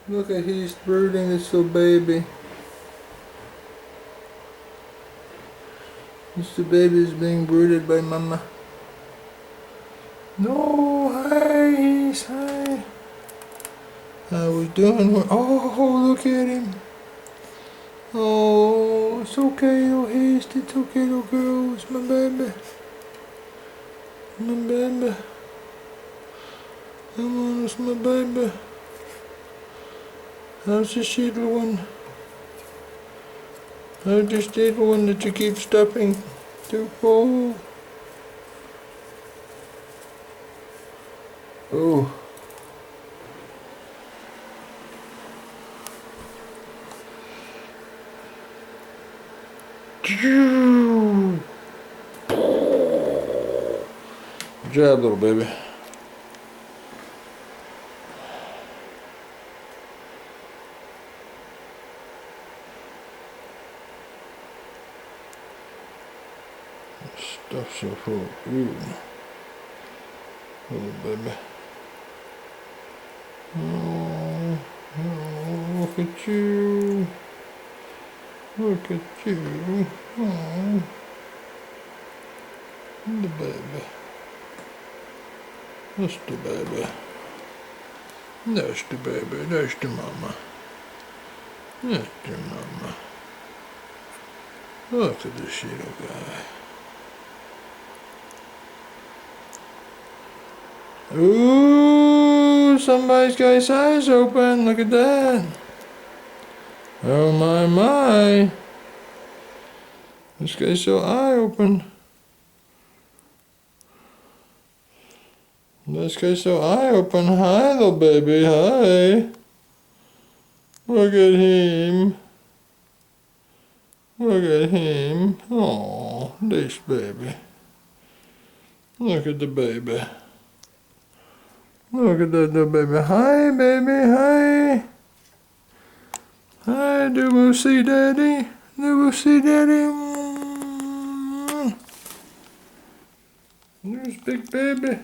Look at he's brooding this little baby. This the baby is being brooded by mama. No, hi, hi. I was doing what? Oh, look at him. Oh, it's okay, little haste. It's okay, little girl. It's my baby. My baby. Come on, it's my baby. How's this little one? How's this little one that you keep stuffing too full? Oh. Good job, little baby. Stuff's so full. Ooh. Little baby. Oh, oh, look at you. Look at you. Oh. The baby. That's the baby. That's the baby. That's the mama. That's the mama. Look at this little guy. Ooh, somebody's got his eyes open. Look at that. Oh my, my. This guy's so eye open. This guy's so eye open. Hi, little baby. Hi. Look at him. Look at him. Oh, this baby. Look at the baby. Look at that little baby. Hi, baby. Hi. Hi, do we see daddy? Do we see daddy? There's big baby.